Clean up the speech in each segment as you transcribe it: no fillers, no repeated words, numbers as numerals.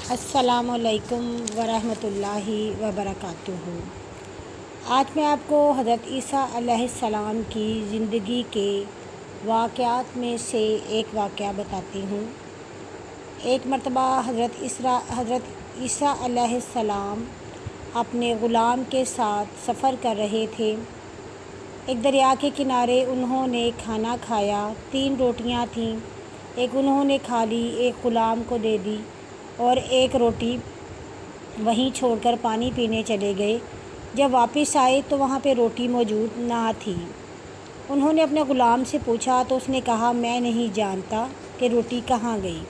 अस्सलामु अलैकुम वरहमत उल्लाहि वबरकातुहू। आज मैं आपको हज़रत ईसा अलैहिस्सलाम की ज़िंदगी के वाक़यात में से एक वाक़या बताती हूँ। एक मरतबा हज़रत ईसा अलैहिस्सलाम अपने ग़ुलाम के साथ सफ़र कर रहे थे। एक दरिया के किनारे उन्होंने खाना खाया। 3 रोटियाँ थीं, एक उन्होंने खा ली, एक ग़ुलाम को दे दी और एक रोटी वहीं छोड़कर पानी पीने चले गए। जब वापस आए तो वहाँ पे रोटी मौजूद ना थी। उन्होंने अपने ग़ुलाम से पूछा तो उसने कहा, मैं नहीं जानता कि रोटी कहाँ गई।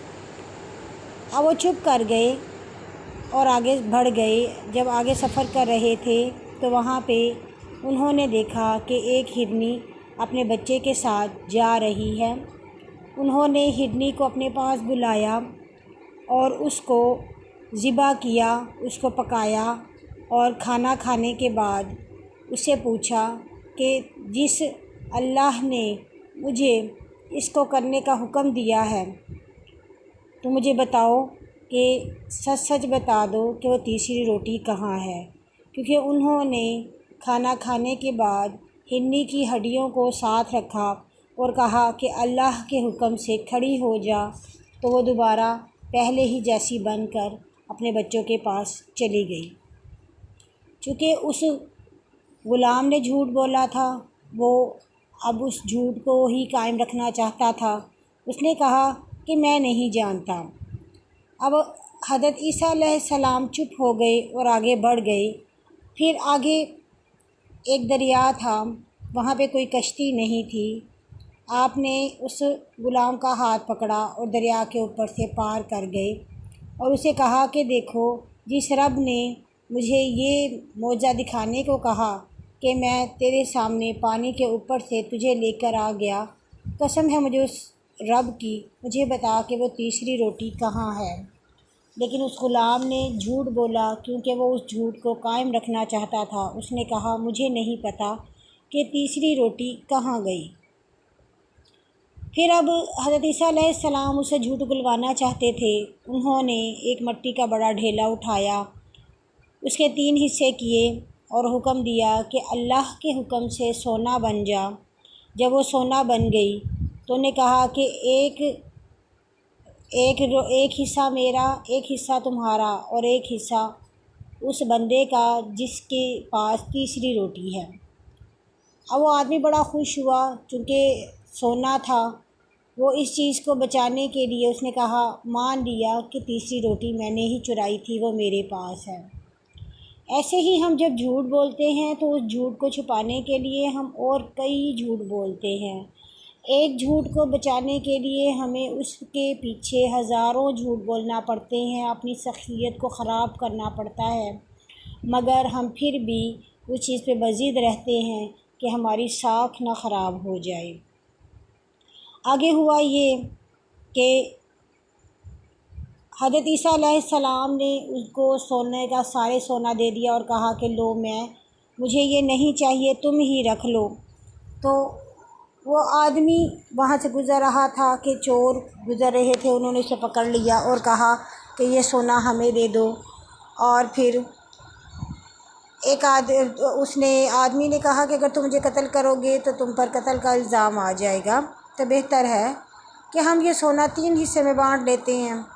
अब वो चुप कर गए और आगे बढ़ गए। जब आगे सफ़र कर रहे थे तो वहाँ पे उन्होंने देखा कि एक हिरनी अपने बच्चे के साथ जा रही है। उन्होंने हिरनी को अपने पास बुलाया और उसको ज़िबा किया, उसको पकाया और खाना खाने के बाद उससे पूछा कि जिस अल्लाह ने मुझे इसको करने का हुक्म दिया है तो मुझे बताओ कि सच सच बता दो कि वो तीसरी रोटी कहाँ है। क्योंकि उन्होंने खाना खाने के बाद हिरनी की हड्डियों को साथ रखा और कहा कि अल्लाह के हुक्म से खड़ी हो जा, तो वो दोबारा पहले ही जैसी बनकर अपने बच्चों के पास चली गई। चूँकि उस ग़ुलाम ने झूठ बोला था, वो अब उस झूठ को ही कायम रखना चाहता था। उसने कहा कि मैं नहीं जानता। अब हज़रत ईसा अलैहिस्सलाम चुप हो गए और आगे बढ़ गए। फिर आगे एक दरिया था, वहाँ पे कोई कश्ती नहीं थी। आपने उस ग़ुलाम का हाथ पकड़ा और दरिया के ऊपर से पार कर गए और उसे कहा कि देखो, जिस रब ने मुझे ये मौजज़ा दिखाने को कहा कि मैं तेरे सामने पानी के ऊपर से तुझे लेकर आ गया, कसम है मुझे उस रब की, मुझे बता कि वो तीसरी रोटी कहाँ है। लेकिन उस ग़ुलाम ने झूठ बोला, क्योंकि वो उस झूठ को कायम रखना चाहता था। उसने कहा, मुझे नहीं पता कि तीसरी रोटी कहाँ गई। फिर अब हज़रत ईसा अलैहिस्सलाम उसे झूठ बुलवाना चाहते थे। उन्होंने एक मिट्टी का बड़ा ढेला उठाया, उसके 3 हिस्से किए और हुक्म दिया कि अल्लाह के हुक्म से सोना बन जा। जब वो सोना बन गई तो उन्हें कहा कि एक हिस्सा मेरा, एक हिस्सा तुम्हारा और एक हिस्सा उस बंदे का जिसके पास तीसरी रोटी है। अब वो आदमी बड़ा खुश हुआ, चूँकि सोना था। वो इस चीज़ को बचाने के लिए उसने कहा, मान लिया कि तीसरी रोटी मैंने ही चुराई थी, वो मेरे पास है। ऐसे ही हम जब झूठ बोलते हैं तो उस झूठ को छुपाने के लिए हम और कई झूठ बोलते हैं। एक झूठ को बचाने के लिए हमें उसके पीछे हज़ारों झूठ बोलना पड़ते हैं, अपनी शख्सियत को ख़राब करना पड़ता है, मगर हम फिर भी उस चीज़ पे बज़िद रहते हैं कि हमारी साख ना ख़राब हो जाए। आगे हुआ ये कि हज़रत ईसा अलैहिस्सलाम ने उसको सोने का सारे सोना दे दिया और कहा कि लो, मुझे ये नहीं चाहिए, तुम ही रख लो। तो वो आदमी वहाँ से गुज़र रहा था कि चोर गुज़र रहे थे, उन्होंने उसे पकड़ लिया और कहा कि ये सोना हमें दे दो। और फिर उसने आदमी ने कहा कि अगर तुम मुझे कत्ल करोगे तो तुम पर कत्ल का इल्ज़ाम आ जाएगा, तो बेहतर है कि हम ये सोना 3 हिस्से में बांट लेते हैं।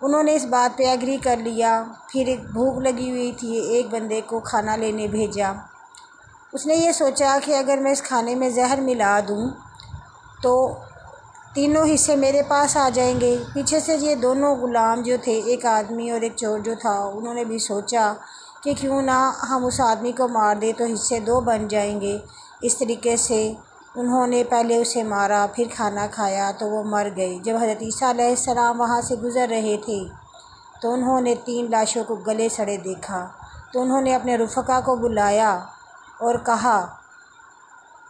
उन्होंने इस बात पे एग्री कर लिया। फिर एक भूख लगी हुई थी, एक बंदे को खाना लेने भेजा। उसने ये सोचा कि अगर मैं इस खाने में जहर मिला दूं तो तीनों हिस्से मेरे पास आ जाएंगे। पीछे से ये दोनों ग़ुलाम जो थे, एक आदमी और एक चोर जो था, उन्होंने भी सोचा कि क्यों ना हम उस आदमी को मार दें तो हिस्से 2 बन जाएंगे। इस तरीके से उन्होंने पहले उसे मारा, फिर खाना खाया तो वो मर गई। जब हज़रत ईसा अलैहिस्सलाम वहाँ से गुज़र रहे थे तो उन्होंने 3 लाशों को गले सड़े देखा। तो उन्होंने अपने रुफ़क़ा को बुलाया और कहा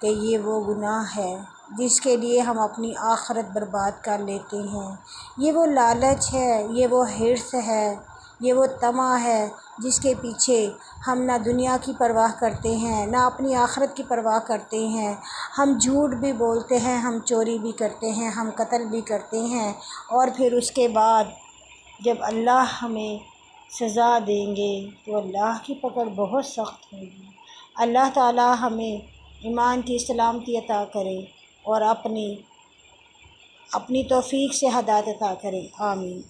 कि ये वो गुनाह है जिसके लिए हम अपनी आखिरत बर्बाद कर लेते हैं। ये वो लालच है, ये वो हिर्स है, ये वो तमा है जिसके पीछे हम ना दुनिया की परवाह करते हैं, ना अपनी आखिरत की परवाह करते हैं। हम झूठ भी बोलते हैं, हम चोरी भी करते हैं, हम कत्ल भी करते हैं और फिर उसके बाद جب اللہ ہمیں سزا دیں گے تو اللہ کی پکڑ بہت سخت ہوگی۔ اللہ تعالی ہمیں ایمان کی سلامتی عطا کرے اور اپنی توفیق سے ہدایت عطا کرے، آمین۔